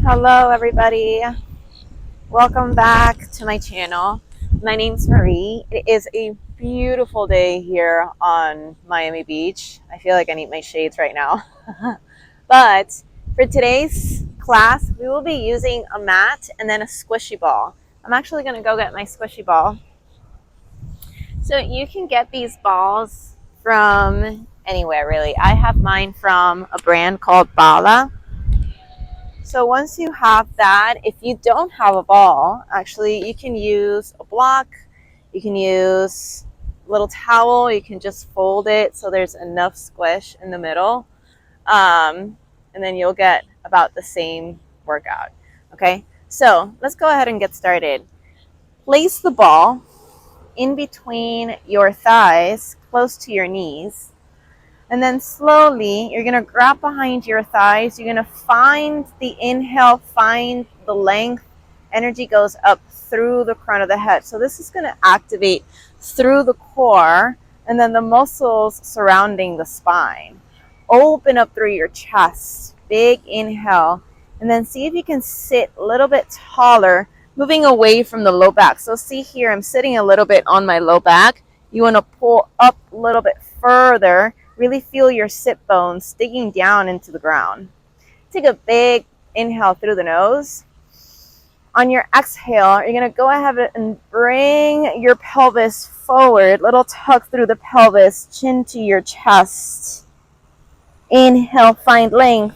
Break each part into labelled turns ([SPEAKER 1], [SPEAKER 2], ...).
[SPEAKER 1] Hello everybody, welcome back to my channel. My name's Marie. It is a beautiful day here on Miami Beach. I feel like I need my shades right now. But for today's class, we will be using a mat and then a squishy ball. I'm actually going to go get my squishy ball. So you can get these balls from anywhere really. I have mine from a brand called Bala. So once you have that, if you don't have a ball, actually you can use a block, you can use a little towel, you can just fold it so there's enough squish in the middle, and then you'll get about the same workout. Okay, so let's go ahead and get started. Place the ball in between your thighs, close to your knees. And then slowly, you're going to grab behind your thighs. You're going to find the inhale, find the length. Energy goes up through the crown of the head. So this is going to activate through the core and then the muscles surrounding the spine. Open up through your chest. Big inhale. And then see if you can sit a little bit taller, moving away from the low back. So see here, I'm sitting a little bit on my low back. You want to pull up a little bit further. Really feel your sit bones digging down into the ground. Take a big inhale through the nose. On your exhale, you're going to go ahead and bring your pelvis forward. Little tuck through the pelvis, chin to your chest. Inhale, find length.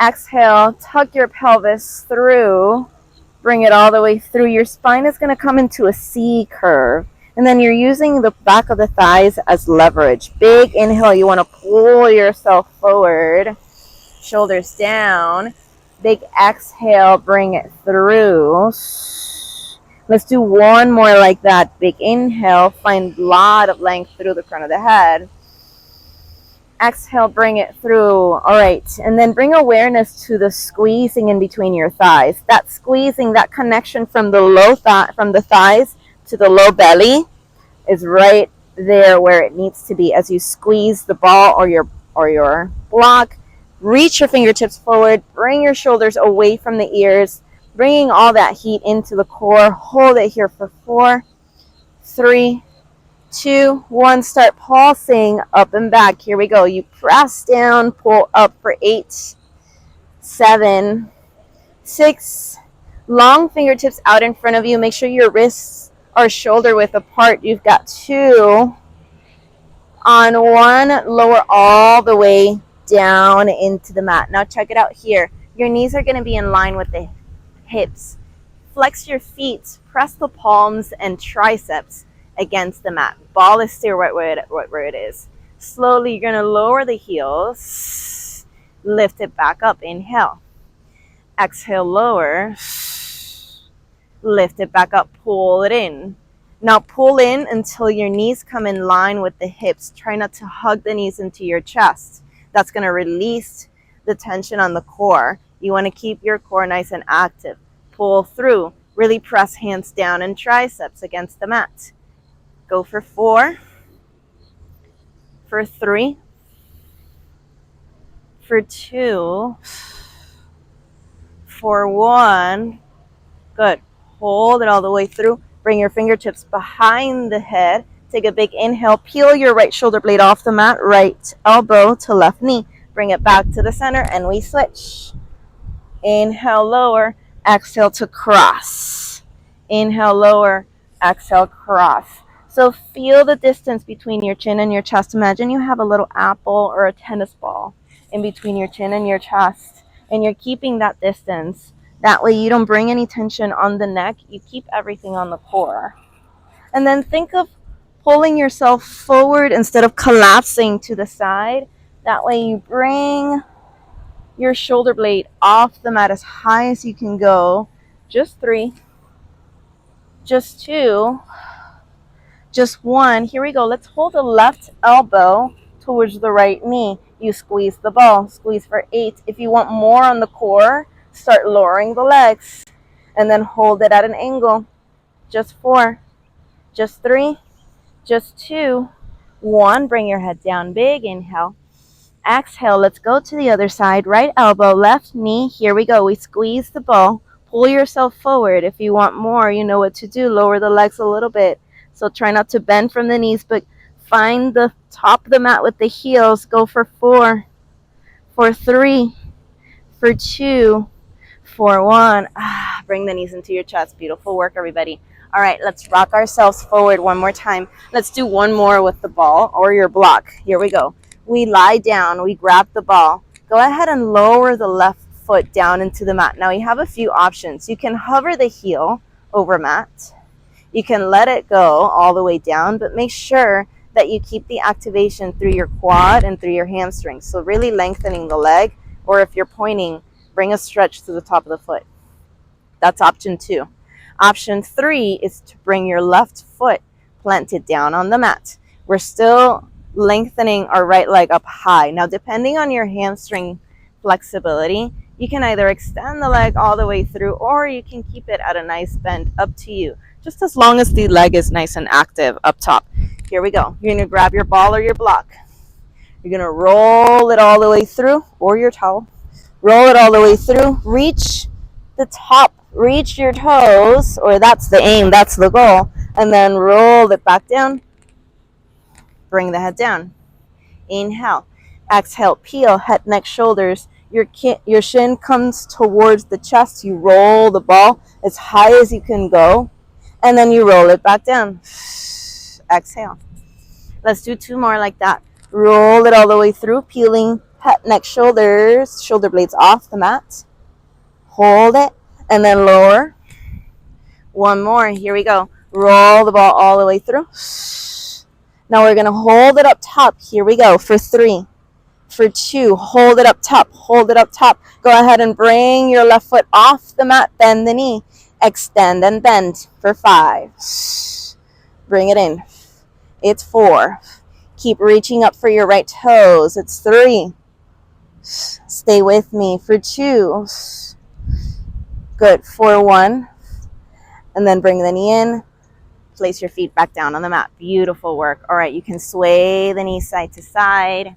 [SPEAKER 1] Exhale, tuck your pelvis through. Bring it all the way through. Your spine is going to come into a C curve. And then you're using the back of the thighs as leverage. Big inhale, you want to pull yourself forward. Shoulders down. Big exhale, bring it through. Let's do one more like that. Big inhale, find a lot of length through the crown of the head. Exhale, bring it through. All right, and then bring awareness to the squeezing in between your thighs. That squeezing, that connection from the thighs to the low belly is right there where it needs to be. As you squeeze the ball or your block, reach your fingertips forward, bring your shoulders away from the ears, bringing all that heat into the core. Hold it here for 4, 3, 2, 1. Start pulsing up and back. Here we go. You press down, pull up for 8, 7, 6. Long fingertips out in front of you. Make sure your wrists are shoulder width apart. You've got 2. On 1, lower all the way down into the mat. Now check it out here. Your knees are going to be in line with the hips. Flex your feet. Press the palms and triceps against the mat. Ball is still right where it is. Slowly, you're going to lower the heels. Lift it back up. Inhale. Exhale, lower. Lift it back up. Pull it in. Now pull in until your knees come in line with the hips. Try not to hug the knees into your chest. That's going to release the tension on the core. You want to keep your core nice and active. Pull through. Really press hands down and triceps against the mat. Go for 4, for 3, for 2, for 1. Good. Hold it all the way through. Bring your fingertips behind the head. Take a big inhale. Peel your right shoulder blade off the mat. Right elbow to left knee. Bring it back to the center and we switch. Inhale, lower. Exhale to cross. Inhale, lower. Exhale, cross. So feel the distance between your chin and your chest. Imagine you have a little apple or a tennis ball in between your chin and your chest, and you're keeping that distance. That way you don't bring any tension on the neck. You keep everything on the core. And then think of pulling yourself forward instead of collapsing to the side. That way you bring your shoulder blade off the mat as high as you can go. Just 3, just 2, just 1. Here we go. Let's hold the left elbow towards the right knee. You squeeze the ball. Squeeze for 8. If you want more on the core, start lowering the legs. And then hold it at an angle. Just 4. Just 3. Just 2. 1. Bring your head down. Big inhale. Exhale, let's go to the other side. Right elbow, left knee. Here we go. We squeeze the ball. Pull yourself forward. If you want more, you know what to do. Lower the legs a little bit. So try not to bend from the knees, but find the top of the mat with the heels. Go for 4, for 3, for 2, for 1. Bring the knees into your chest. Beautiful work, everybody. All right, let's rock ourselves forward one more time. Let's do one more with the ball or your block. Here we go. We lie down. We grab the ball. Go ahead and lower the left foot down into the mat. Now you have a few options. You can hover the heel over mat. You can let it go all the way down, but make sure that you keep the activation through your quad and through your hamstrings. So really lengthening the leg, or if you're pointing, bring a stretch to the top of the foot. That's option 2. Option 3 is to bring your left foot planted down on the mat. We're still lengthening our right leg up high. Now, depending on your hamstring flexibility, you can either extend the leg all the way through, or you can keep it at a nice bend, up to you. Just as long as the leg is nice and active up top. Here we go. You're going to grab your ball or your block. You're going to roll it all the way through, or your towel. Roll it all the way through. Reach the top. Reach your toes, or that's the aim, that's the goal. And then roll it back down. Bring the head down. Inhale. Exhale. Peel, head, neck, shoulders. Your shin comes towards the chest. You roll the ball as high as you can go. And then you roll it back down. Exhale. Let's do 2 more like that. Roll it all the way through, peeling head, neck, shoulders, shoulder blades off the mat. Hold it, and then lower. 1 more. Here we go. Roll the ball all the way through. Now we're going to hold it up top. Here we go. For 3, for 2. Hold it up top. Hold it up top. Go ahead and bring your left foot off the mat. Bend the knee. Extend and bend for 5. Bring it in. It's 4. Keep reaching up for your right toes. It's 3. Stay with me for 2. Good. For 1. And then bring the knee in. Place your feet back down on the mat. Beautiful work. All right, you can sway the knee side to side.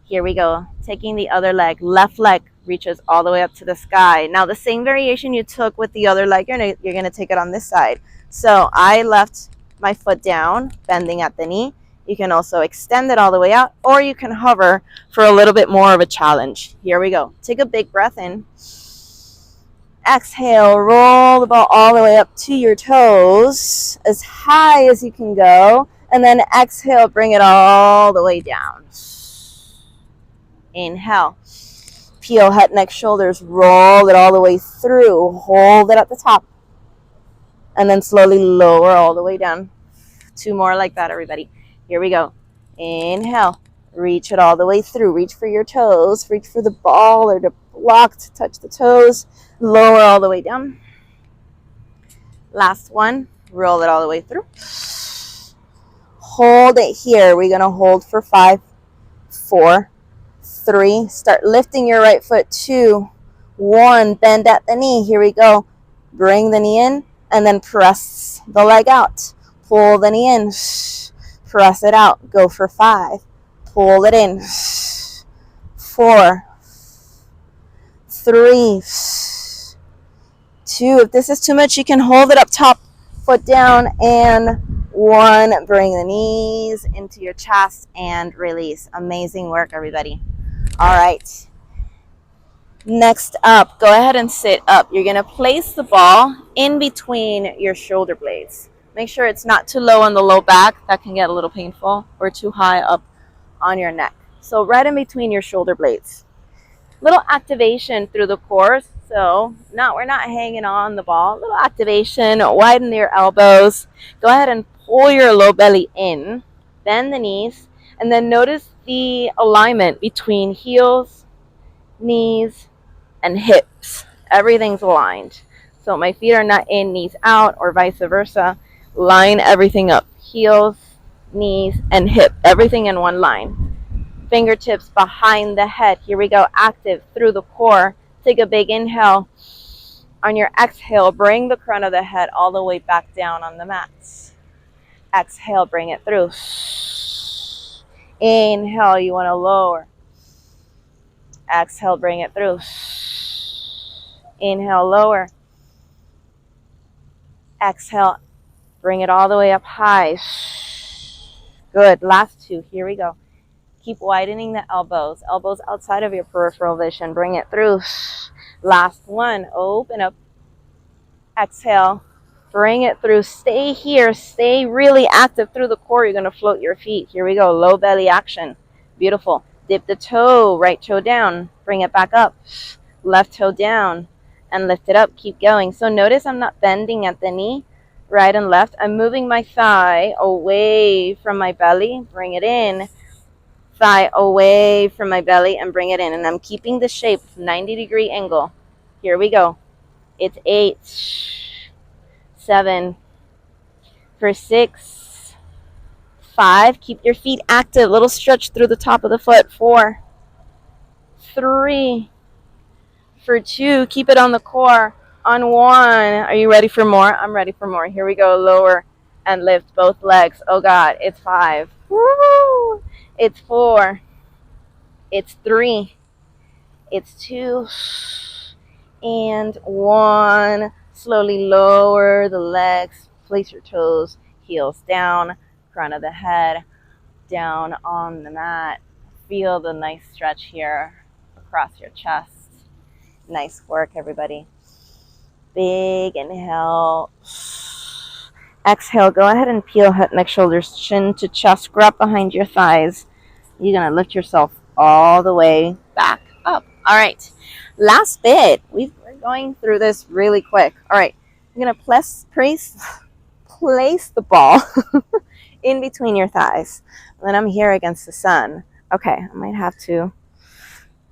[SPEAKER 1] Here we go. Taking the other leg. Left leg reaches all the way up to the sky. Now the same variation you took with the other leg, you're gonna take it on this side. So I left my foot down, bending at the knee. You can also extend it all the way out, or you can hover for a little bit more of a challenge. Here we go. Take a big breath in. Exhale, roll the ball all the way up to your toes, as high as you can go. And then exhale, bring it all the way down. Inhale. Peel, head, neck, shoulders. Roll it all the way through. Hold it at the top. And then slowly lower all the way down. 2 more like that, everybody. Here we go. Inhale. Reach it all the way through. Reach for your toes. Reach for the ball or the block to touch the toes. Lower all the way down. Last one. Roll it all the way through. Hold it here. We're going to hold for 5, 4, 3. Start lifting your right foot. 2, 1. Bend at the knee. Here we go. Bring the knee in and then press the leg out. Pull the knee in. Press it out. Go for 5. Pull it in. 4, 3, 2. If this is too much, you can hold it up top, foot down, and 1. Bring the knees into your chest and release. Amazing work, everybody. All right. Next up, go ahead and sit up. You're going to place the ball in between your shoulder blades. Make sure it's not too low on the low back. That can get a little painful, or too high up on your neck. So right in between your shoulder blades. Little activation through the core. So we're not hanging on the ball. Little activation. Widen your elbows. Go ahead and pull your low belly in. Bend the knees. And then notice the alignment between heels, knees, and hips. Everything's aligned. So my feet are not in, knees out, or vice versa. Line everything up. Heels, knees, and hip. Everything in one line. Fingertips behind the head. Here we go. Active through the core. Take a big inhale. On your exhale, bring the crown of the head all the way back down on the mat. Exhale, bring it through. Inhale, you want to lower. Exhale, bring it through. Inhale, lower. Exhale, bring it all the way up high. Good. Last two. Here we go. Keep widening the elbows. Elbows outside of your peripheral vision. Bring it through. Last one. Open up. Exhale. Bring it through. Stay here. Stay really active through the core. You're going to float your feet. Here we go. Low belly action. Beautiful. Dip the toe. Right toe down. Bring it back up. Left toe down. And lift it up. Keep going. So notice I'm not bending at the knee. Right and left. I'm moving my thigh away from my belly. Bring it in. Thigh away from my belly and bring it in. And I'm keeping the shape, 90-degree angle. Here we go. It's 8, 7, for 6, 5. Keep your feet active. Little stretch through the top of the foot. 4, 3, for 2. Keep it on the core. On 1. Are you ready for more? I'm ready for more. Here we go. Lower and lift both legs. Oh God, it's 5. Woo! It's 4. It's 3. It's 2. And 1. Slowly lower the legs. Place your toes, heels down, crown of the head down on the mat. Feel the nice stretch here across your chest. Nice work, everybody. Big inhale. Exhale, go ahead and peel head, neck, shoulders, chin to chest. Grab behind your thighs. You're going to lift yourself all the way back up. All right. Last bit. We're going through this really quick. All right. I'm going to place the ball in between your thighs. And then I'm here against the sun. Okay. I might have to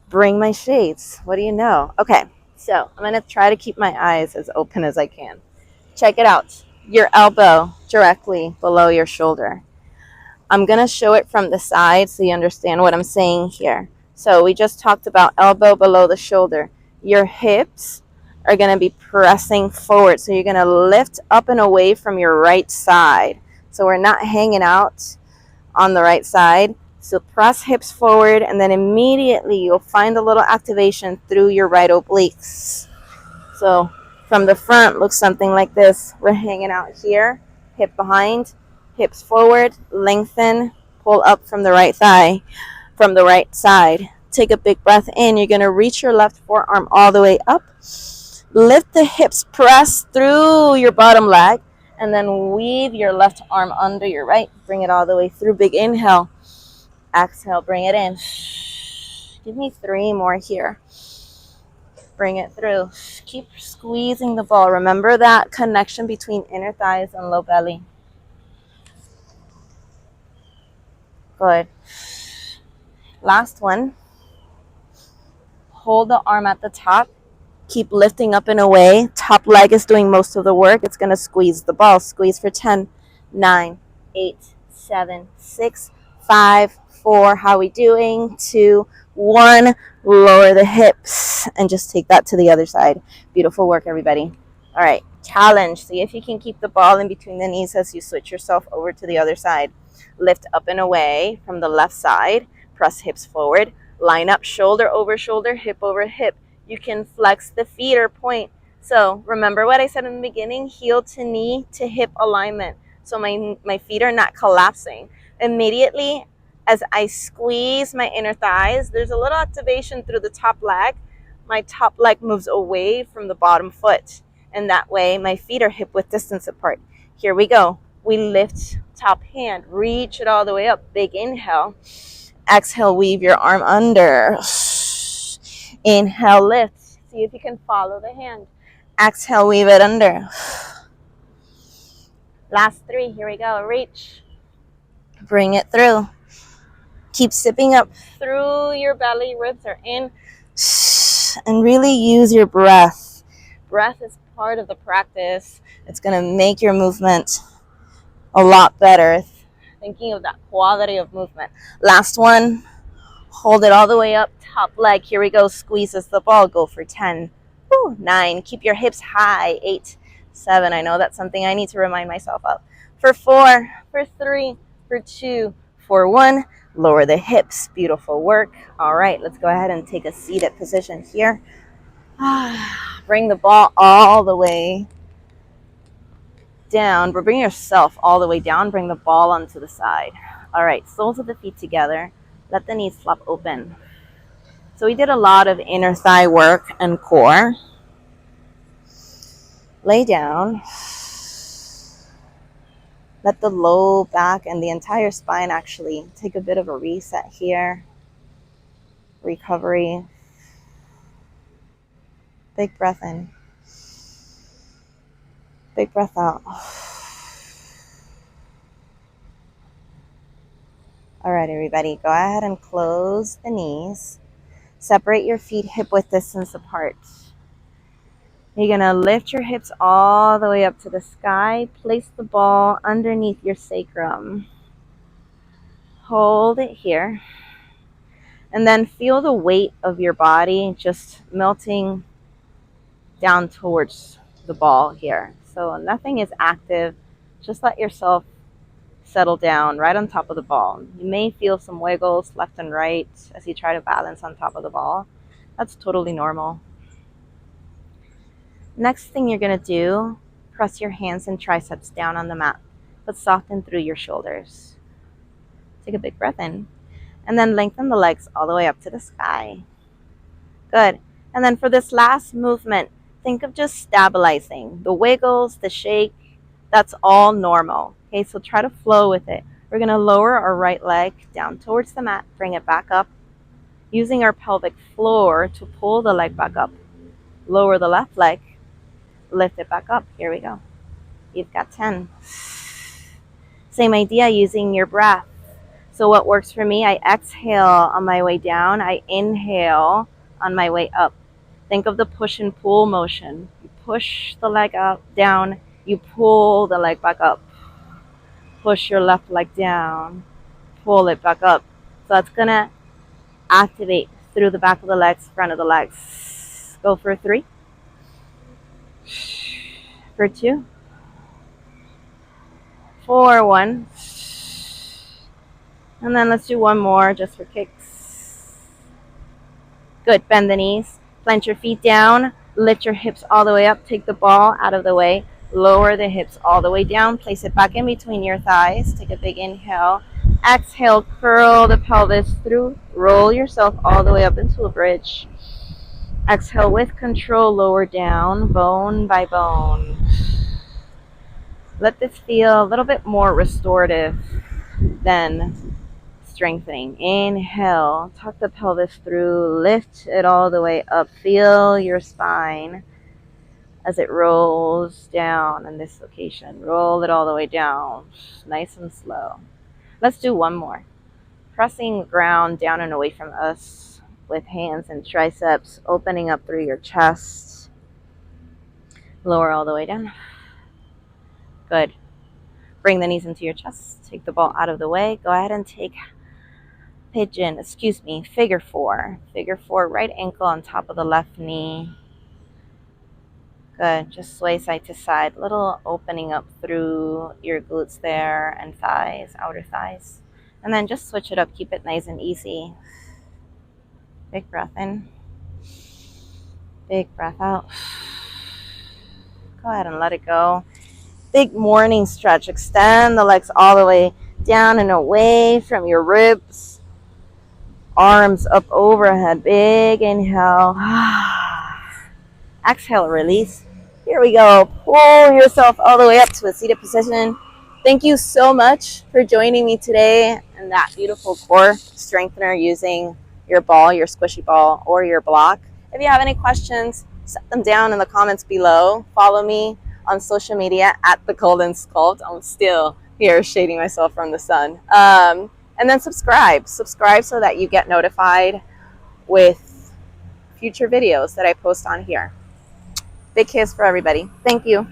[SPEAKER 1] bring my shades. What do you know? Okay. So I'm going to try to keep my eyes as open as I can. Check it out. Your elbow directly below your shoulder. I'm going to show it from the side so you understand what I'm saying here. So we just talked about elbow below the shoulder. Your hips are going to be pressing forward. So you're going to lift up and away from your right side. So we're not hanging out on the right side. So press hips forward, and then immediately you'll find a little activation through your right obliques. So from the front, looks something like this. We're hanging out here, hip behind, hips forward, lengthen, pull up from the right thigh, from the right side. Take a big breath in. You're going to reach your left forearm all the way up. Lift the hips, press through your bottom leg, and then weave your left arm under your right. Bring it all the way through. Big inhale. Exhale, bring it in. Give me 3 more here. Bring it through. Keep squeezing the ball. Remember that connection between inner thighs and low belly. Good. Last one. Hold the arm at the top. Keep lifting up and away. Top leg is doing most of the work. It's going to squeeze the ball. Squeeze for 10, 9, 8, 7, 6, 5, 4. How are we doing? 2, 1. Lower the hips and just take that to the other side. Beautiful work, everybody. All right. Challenge. See if you can keep the ball in between the knees as you switch yourself over to the other side. Lift up and away from the left side. Press hips forward. Line up shoulder over shoulder, hip over hip. You can flex the feet or point. So remember what I said in the beginning, heel to knee to hip alignment. So my feet are not collapsing. Immediately as I squeeze my inner thighs, there's a little activation through the top leg. My top leg moves away from the bottom foot. And that way my feet are hip width distance apart. Here we go. We lift top hand, reach it all the way up. Big inhale. Exhale, weave your arm under. Inhale, lift. See if you can follow the hand. Exhale, weave it under. Last 3. Here we go. Reach. Bring it through. Keep sipping up through your belly. Ribs are in. And really use your breath. Breath is part of the practice. It's going to make your movement a lot better. Thinking of that quality of movement. Last one. Hold it all the way up. Top leg. Here we go. Squeezes the ball. Go for 10. 9. Keep your hips high. 8, 7. I know that's something I need to remind myself of. For 4, for 3, for 2, For 1, lower the hips. Beautiful work. All right, let's go ahead and take a seated position here. Bring the ball all the way down, but bring yourself all the way down. Bring the ball onto the side. All right, soles of the feet together. Let the knees flop open. So we did a lot of inner thigh work and core. Lay down. Let the low back and the entire spine actually take a bit of a reset here. Recovery. Big breath in. Big breath out. All right, everybody, go ahead and close the knees. Separate your feet hip-width distance apart. You're going to lift your hips all the way up to the sky. Place the ball underneath your sacrum. Hold it here. And then feel the weight of your body just melting down towards the ball here. So nothing is active. Just let yourself settle down right on top of the ball. You may feel some wiggles left and right as you try to balance on top of the ball. That's totally normal. Next thing you're going to do, press your hands and triceps down on the mat, but soften through your shoulders. Take a big breath in, and then lengthen the legs all the way up to the sky. Good. And then for this last movement, think of just stabilizing. The wiggles, the shake, that's all normal. Okay, so try to flow with it. We're going to lower our right leg down towards the mat, bring it back up, using our pelvic floor to pull the leg back up. Lower the left leg, lift it back up. Here we go. You've got 10. Same idea using your breath. So what works for me, I exhale on my way down, I inhale on my way up. Think of the push and pull motion. You push the leg up, down, you pull the leg back up. Push your left leg down, pull it back up. So that's going to activate through the back of the legs, front of the legs. Go for 3. For 2. For 1. And then let's do one more just for kicks. Good. Bend the knees. Plant your feet down. Lift your hips all the way up. Take the ball out of the way. Lower the hips all the way down. Place it back in between your thighs. Take a big inhale. Exhale. Curl the pelvis through. Roll yourself all the way up into a bridge. Exhale with control. Lower down, bone by bone. Let this feel a little bit more restorative than strengthening. Inhale, tuck the pelvis through, lift it all the way up. Feel your spine as it rolls down in this location. Roll it all the way down, nice and slow. Let's do one more. Pressing the ground down and away from us with hands and triceps, opening up through your chest. Lower all the way down. Good. Bring the knees into your chest. Take the ball out of the way. Go ahead and take figure 4. Figure 4, right ankle on top of the left knee. Good. Just sway side to side. Little opening up through your glutes there and thighs, outer thighs. And then just switch it up. Keep it nice and easy. Big breath in. Big breath out. Go ahead and let it go. Big morning stretch. Extend the legs all the way down and away from your ribs. Arms up overhead. Big inhale. Exhale, release. Here we go. Pull yourself all the way up to a seated position. Thank you so much for joining me today in that beautiful core strengthener using your ball, your squishy ball, or your block. If you have any questions, set them down in the comments below. Follow me on social media at the Golden Sculpt. I'm still here shading myself from the sun. And then subscribe so that you get notified with future videos that I post on here. Big kiss for everybody. Thank you.